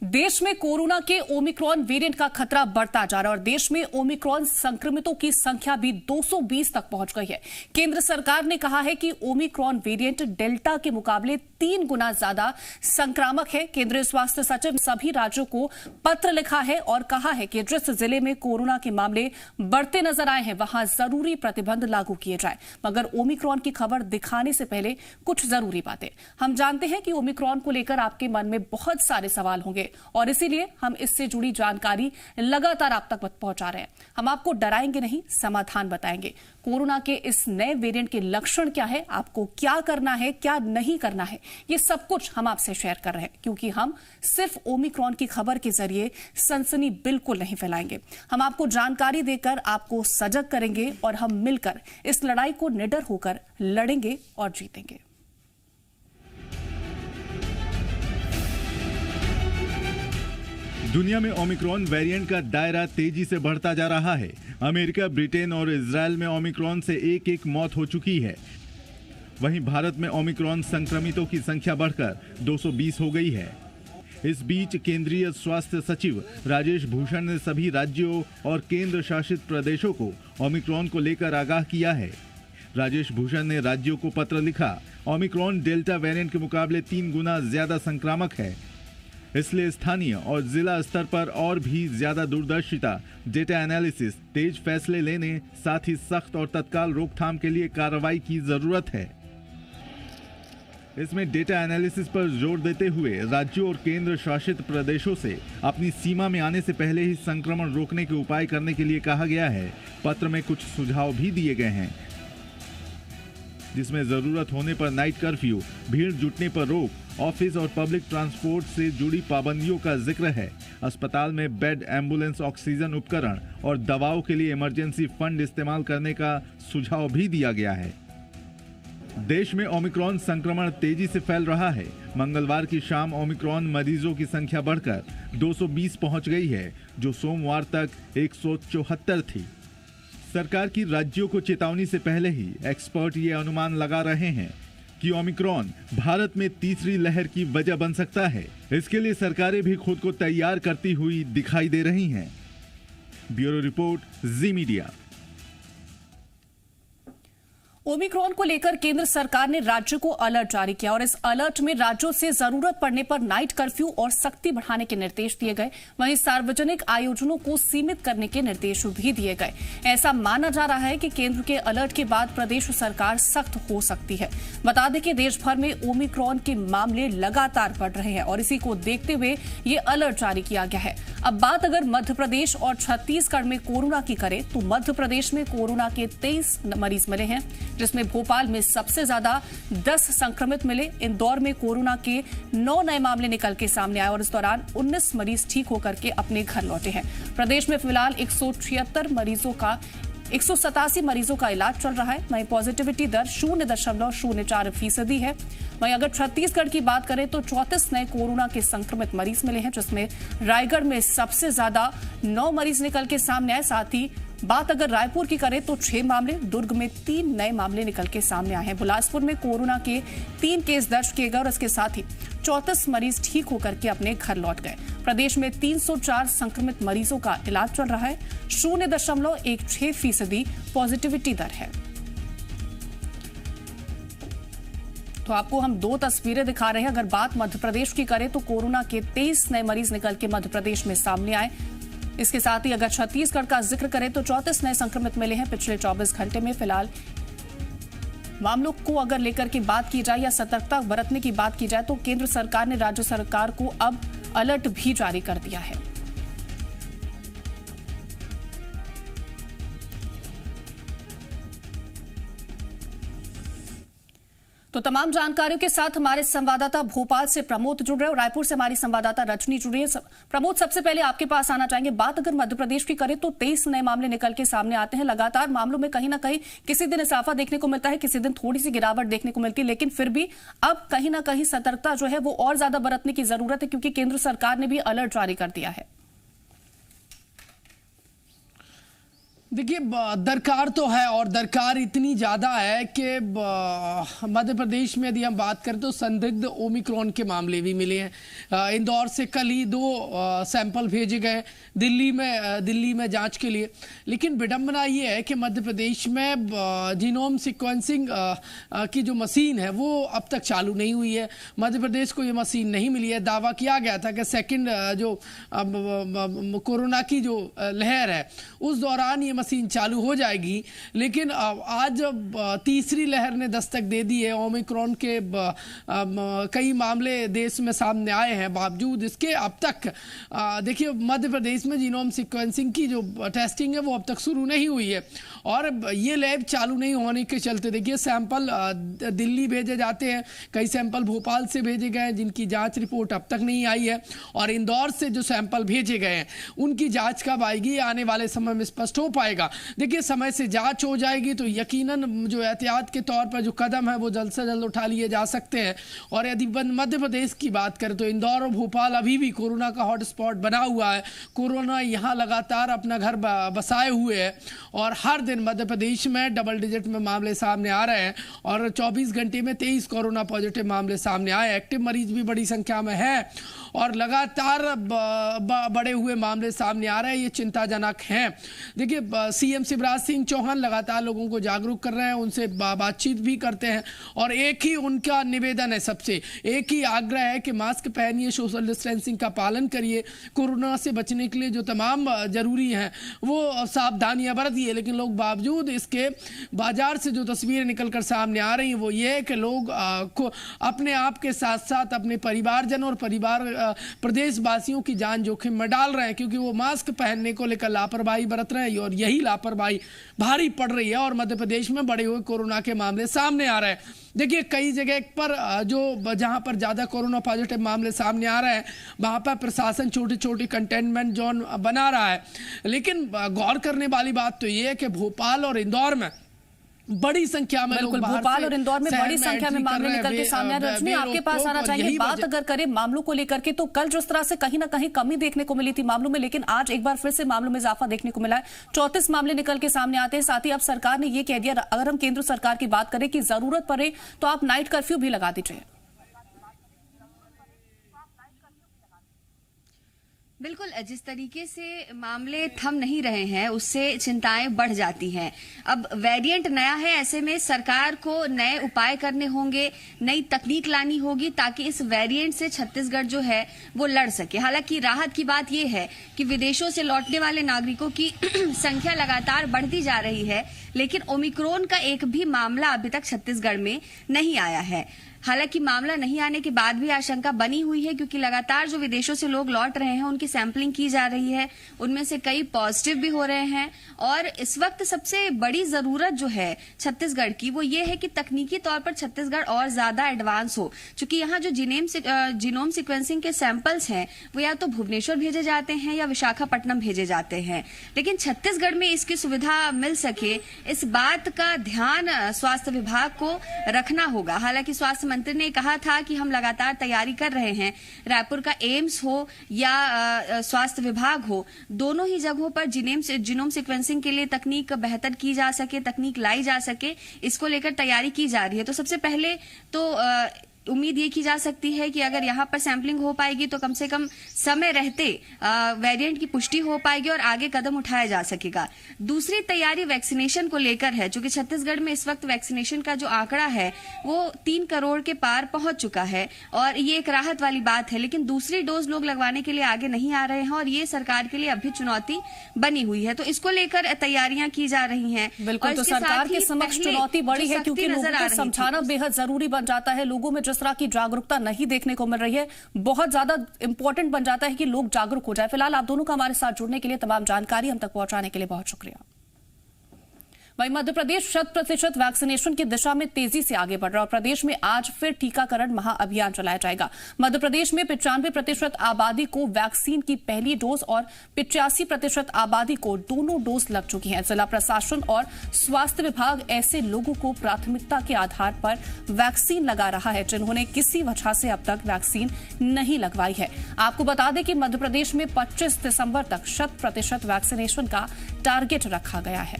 देश में कोरोना के ओमिक्रॉन वेरिएंट का खतरा बढ़ता जा रहा है और देश में ओमिक्रॉन संक्रमितों की संख्या भी 220 तक पहुंच गई है। केंद्र सरकार ने कहा है कि ओमिक्रॉन वेरिएंट डेल्टा के मुकाबले 3 गुना ज्यादा संक्रामक है। केंद्रीय स्वास्थ्य सचिव सभी राज्यों को पत्र लिखा है और कहा है कि जिस जिले में कोरोना के मामले बढ़ते नजर आए हैं वहां जरूरी प्रतिबंध लागू किए जाए। मगर ओमिक्रॉन की खबर दिखाने से पहले कुछ जरूरी बातें। हम जानते हैं कि ओमिक्रॉन को लेकर आपके मन में बहुत सारे सवाल होंगे और इसीलिए हम इससे जुड़ी जानकारी लगातार आप तक पहुंचा रहे हैं। हम आपको डराएंगे नहीं, समाधान बताएंगे। कोरोना के इस नए वेरिएंट के लक्षण क्या है, आपको क्या करना है, क्या नहीं करना है, ये सब कुछ हम आपसे शेयर कर रहे हैं, क्योंकि हम सिर्फ ओमिक्रॉन की खबर के जरिए सनसनी बिल्कुल नहीं फैलाएंगे। हम आपको जानकारी देकर आपको सजग करेंगे और हम मिलकर इस लड़ाई को निडर होकर लड़ेंगे और जीतेंगे। दुनिया में ओमिक्रॉन वेरिएंट का दायरा तेजी से बढ़ता जा रहा है। अमेरिका, ब्रिटेन और इजराइल में ओमिक्रॉन से एक मौत हो चुकी है। वहीं भारत में ओमिक्रॉन संक्रमितों की संख्या बढ़कर 220 हो गई है। इस बीच केंद्रीय स्वास्थ्य सचिव राजेश भूषण ने सभी राज्यों और केंद्र शासित प्रदेशों को ओमिक्रॉन को लेकर आगाह किया है। राजेश भूषण ने राज्यों को पत्र लिखा। ओमिक्रॉन डेल्टा वेरिएंट के मुकाबले 3 गुना ज्यादा संक्रामक है, इसलिए स्थानीय और जिला स्तर पर और भी ज्यादा दूरदर्शिता, डेटा एनालिसिस, तेज फैसले लेने, साथ ही सख्त और तत्काल रोकथाम के लिए कार्रवाई की जरूरत है। इसमें डेटा एनालिसिस पर जोर देते हुए राज्यों और केंद्र शासित प्रदेशों से अपनी सीमा में आने से पहले ही संक्रमण रोकने के उपाय करने के लिए कहा गया है। पत्र में कुछ सुझाव भी दिए गए हैं, जिसमें जरूरत होने पर नाइट कर्फ्यू, भीड़ जुटने पर रोक, ऑफिस और पब्लिक ट्रांसपोर्ट से जुड़ी पाबंदियों का जिक्र है। अस्पताल में बेड, एम्बुलेंस, ऑक्सीजन उपकरण और दवाओं के लिए इमरजेंसी फंड इस्तेमाल करने का सुझाव भी दिया गया है। देश में ओमिक्रॉन संक्रमण तेजी से फैल रहा है। मंगलवार की शाम ओमिक्रॉन मरीजों की संख्या बढ़कर 220 पहुंच गई है, जो सोमवार तक 174 थी। सरकार की राज्यों को चेतावनी से पहले ही एक्सपर्ट ये अनुमान लगा रहे हैं कि ओमिक्रॉन भारत में तीसरी लहर की वजह बन सकता है। इसके लिए सरकारें भी खुद को तैयार करती हुई दिखाई दे रही हैं। ब्यूरो रिपोर्ट, जी मीडिया। ओमिक्रॉन को लेकर केंद्र सरकार ने राज्य को अलर्ट जारी किया और इस अलर्ट में राज्यों से जरूरत पड़ने पर नाइट कर्फ्यू और सख्ती बढ़ाने के निर्देश दिए गए। वहीं सार्वजनिक आयोजनों को सीमित करने के निर्देश भी दिए गए। ऐसा माना जा रहा है कि केंद्र के अलर्ट के बाद प्रदेश सरकार सख्त हो सकती है। बता दें कि देश भर में ओमिक्रॉन के मामले लगातार बढ़ रहे हैं और इसी को देखते हुए ये अलर्ट जारी किया गया है। अब बात अगर मध्य प्रदेश और छत्तीसगढ़ में कोरोना की करें तो मध्य प्रदेश में कोरोना के 23 मरीज मिले हैं, जिसमें भोपाल में सबसे ज्यादा 10 संक्रमित मिले। इंदौर में कोरोना के 9 नए मामले निकल के सामने आए और इस दौरान 19 मरीज ठीक होकर के अपने घर लौटे हैं। प्रदेश में फिलहाल 187 मरीजों का इलाज चल रहा है। वहीं पॉजिटिविटी दर 0.04% है। वहीं अगर छत्तीसगढ़ की बात करें तो 34 नए कोरोना के संक्रमित मरीज मिले हैं, जिसमें रायगढ़ में सबसे ज्यादा 9 मरीज निकल के सामने आए। साथ ही बात अगर रायपुर की करें तो 6 मामले, दुर्ग में 3 नए मामले निकल के सामने आए हैं। बिलासपुर में कोरोना के 3 केस दर्ज किए गए और इसके साथ ही 34 मरीज ठीक होकर के अपने घर लौट गए। प्रदेश में 304 संक्रमित मरीजों का इलाज चल रहा है। 0.16% पॉजिटिविटी दर है। तो आपको हम 2 तस्वीरें दिखा रहे हैं। अगर बात मध्य प्रदेश की करें तो कोरोना के 23 नए मरीज निकल के मध्य प्रदेश में सामने आए। इसके साथ ही अगर छत्तीसगढ़ का जिक्र करें तो 34 नए संक्रमित मिले हैं पिछले 24 घंटे में। फिलहाल मामलों को अगर लेकर के बात की जाए या सतर्कता बरतने की बात की जाए तो केंद्र सरकार ने राज्य सरकार को अब अलर्ट भी जारी कर दिया है। तो तमाम जानकारियों के साथ हमारे संवाददाता भोपाल से प्रमोद जुड़ रहे हैं और रायपुर से हमारी संवाददाता रजनी जुड़ रही है। प्रमोद, सबसे पहले आपके पास आना चाहेंगे। बात अगर मध्य प्रदेश की करें तो 23 नए मामले निकल के सामने आते हैं। लगातार मामलों में कहीं ना कहीं किसी दिन इजाफा देखने को मिलता है, किसी दिन थोड़ी सी गिरावट देखने को मिलती है, लेकिन फिर भी अब कहीं ना कहीं सतर्कता जो है वो और ज्यादा बरतने की जरूरत है, क्योंकि केंद्र सरकार ने भी अलर्ट जारी कर दिया है। देखिए, दरकार तो है और दरकार इतनी ज़्यादा है कि मध्य प्रदेश में यदि हम बात करें तो संदिग्ध ओमिक्रॉन के मामले भी मिले हैं। इंदौर से कल ही 2 सैंपल भेजे गए दिल्ली में जांच के लिए। लेकिन विडंबना ये है कि मध्य प्रदेश में जीनोम सीक्वेंसिंग की जो मशीन है वो अब तक चालू नहीं हुई है। मध्य प्रदेश को ये मशीन नहीं मिली है। दावा किया गया था कि सेकेंड जो कोरोना की जो लहर है उस दौरान ये मशीन चालू हो जाएगी, लेकिन आज तीसरी लहर ने दस्तक दे दी है। ओमिक्रॉन के कई मामले देश में सामने आए हैं, बावजूद इसके अब तक देखिए मध्य प्रदेश में जीनोम सीक्वेंसिंग की जो टेस्टिंग है वो अब तक शुरू नहीं हुई है। और ये लैब चालू नहीं होने के चलते देखिए सैंपल दिल्ली भेजे जाते हैं, कई सैंपल भोपाल से भेजे गए हैं जिनकी जांच रिपोर्ट अब तक नहीं आई है, और इंदौर से जो सैंपल भेजे गए हैं उनकी जांच कब आएगी आने वाले समय में स्पष्ट हो पाएगा। देखिए, समय से जांच हो जाएगी तो यकीनन जो एहतियात के तौर पर जो कदम है वो जल्द से जल्द उठा लिए जा सकते हैं। और यदि मध्य प्रदेश की बात करें तो इंदौर और भोपाल अभी भी कोरोना का हॉटस्पॉट बना हुआ है। कोरोना यहाँ लगातार अपना घर बसाए हुए है और हर दिन मध्य प्रदेश में डबल डिजिट में मामले सामने आ रहे हैं और 24 घंटे में 23 कोरोना पॉजिटिव मामले सामने आए। एक्टिव मरीज भी बड़ी संख्या में है और लगातार बड़े हुए मामले सामने आ रहे हैं, ये चिंताजनक हैं। देखिए, सीएम शिवराज सिंह चौहान लगातार लोगों को जागरूक कर रहे हैं, उनसे बातचीत भी करते हैं और एक ही उनका निवेदन है, सबसे एक ही आग्रह है कि मास्क पहनिए, सोशल डिस्टेंसिंग का पालन करिए, कोरोना से बचने के लिए जो तमाम जरूरी हैं वो सावधानियां बरतिए। लेकिन लोग बावजूद इसके बाजार से जो तस्वीरें निकलकर सामने आ रही हैं वो ये है कि लोग को अपने आप के साथ साथ अपने परिवारजनों और प्रदेशवासियों की जान जोखिम में डाल रहे हैं, क्योंकि वो मास्क पहनने को लेकर लापरवाही बरत रहे हैं और यही लापरवाही भारी पड़ रही है और मध्य प्रदेश में बढ़े हुए कोरोना के मामले सामने आ रहे हैं। देखिए, कई जगह पर जहां पर ज्यादा कोरोना पॉजिटिव मामले सामने आ रहे हैं वहां पर प्रशासन छोटे छोटे कंटेनमेंट जोन बना रहा है। लेकिन गौर करने वाली बात तो ये है कि भोपाल और इंदौर में बड़ी संख्या में लोग भोपाल और इंदौर में बड़ी संख्या में मामले निकल के सामने आ रहे हैं। रजनी, आपके पास आना चाहिए। बात अगर करें मामलों को लेकर के तो कल जिस तरह से कहीं ना कहीं कमी देखने को मिली थी मामलों में, लेकिन आज एक बार फिर से मामलों में इजाफा देखने को मिला है। 34 मामले निकल के सामने आते हैं। साथ ही अब सरकार ने यह कह दिया, अगर हम केंद्र सरकार की बात करें कि जरूरत पड़े तो आप नाइट कर्फ्यू भी लगा दीजिए। बिल्कुल, जिस तरीके से मामले थम नहीं रहे हैं उससे चिंताएं बढ़ जाती हैं। अब वेरिएंट नया है, ऐसे में सरकार को नए उपाय करने होंगे, नई तकनीक लानी होगी ताकि इस वेरिएंट से छत्तीसगढ़ जो है वो लड़ सके। हालांकि राहत की बात यह है कि विदेशों से लौटने वाले नागरिकों की संख्या लगातार बढ़ती जा रही है, लेकिन ओमिक्रॉन का एक भी मामला अभी तक छत्तीसगढ़ में नहीं आया है। हालांकि मामला नहीं आने के बाद भी आशंका बनी हुई है, क्योंकि लगातार जो विदेशों से लोग लौट रहे हैं उनकी सैंपलिंग की जा रही है, उनमें से कई पॉजिटिव भी हो रहे हैं। और इस वक्त सबसे बड़ी जरूरत जो है छत्तीसगढ़ की वो ये है कि तकनीकी तौर पर छत्तीसगढ़ और ज्यादा एडवांस हो, क्योंकि यहाँ जो जीनोम सीक्वेंसिंग के सैंपल्स हैं वो या तो भुवनेश्वर भेजे जाते हैं या विशाखापट्टनम भेजे जाते हैं, लेकिन छत्तीसगढ़ में इसकी सुविधा मिल सके इस बात का ध्यान स्वास्थ्य विभाग को रखना होगा। हालांकि स्वास्थ्य मंत्री ने कहा था कि हम लगातार तैयारी कर रहे हैं, रायपुर का एम्स हो या स्वास्थ्य विभाग हो, दोनों ही जगहों पर जीनोम सीक्वेंसिंग के लिए तकनीक बेहतर की जा सके, तकनीक लाई जा सके, इसको लेकर तैयारी की जा रही है। तो सबसे पहले तो उम्मीद ये की जा सकती है कि अगर यहाँ पर सैंपलिंग हो पाएगी तो कम से कम समय रहते वेरिएंट की पुष्टि हो पाएगी और आगे कदम उठाया जा सकेगा। दूसरी तैयारी वैक्सीनेशन को लेकर है, क्योंकि छत्तीसगढ़ में इस वक्त वैक्सीनेशन का जो आंकड़ा है वो 3 करोड़ के पार पहुंच चुका है और ये एक राहत वाली बात है, लेकिन दूसरी डोज लोग लगवाने के लिए आगे नहीं आ रहे हैं और ये सरकार के लिए अभी चुनौती बनी हुई है। तो इसको लेकर तैयारियां की जा रही हैं। बिल्कुल, तो सरकार के समक्ष चुनौती बड़ी है, क्योंकि लोगों को समझाना बेहद जरूरी बन जाता है। लोगों में जिस तरह की जागरूकता नहीं देखने को मिल रही है, बहुत ज्यादा इंपॉर्टेंट बन जाता है कि लोग जागरूक हो जाए। फिलहाल आप दोनों का हमारे साथ जुड़ने के लिए, तमाम जानकारी हम तक पहुंचाने के लिए बहुत शुक्रिया। वहीं मध्य प्रदेश 100% वैक्सीनेशन की दिशा में तेजी से आगे बढ़ रहा है और प्रदेश में आज फिर टीकाकरण महाअभियान चलाया जाएगा। मध्य प्रदेश में 95% आबादी को वैक्सीन की पहली डोज और 85% आबादी को दोनों डोज लग चुकी हैं। जिला प्रशासन और स्वास्थ्य विभाग ऐसे लोगों को प्राथमिकता के आधार पर वैक्सीन लगा रहा है जिन्होंने किसी वजह से अब तक वैक्सीन नहीं लगवाई है। आपको बता दें कि मध्य प्रदेश में 25 दिसंबर तक 100% वैक्सीनेशन का टारगेट रखा गया है।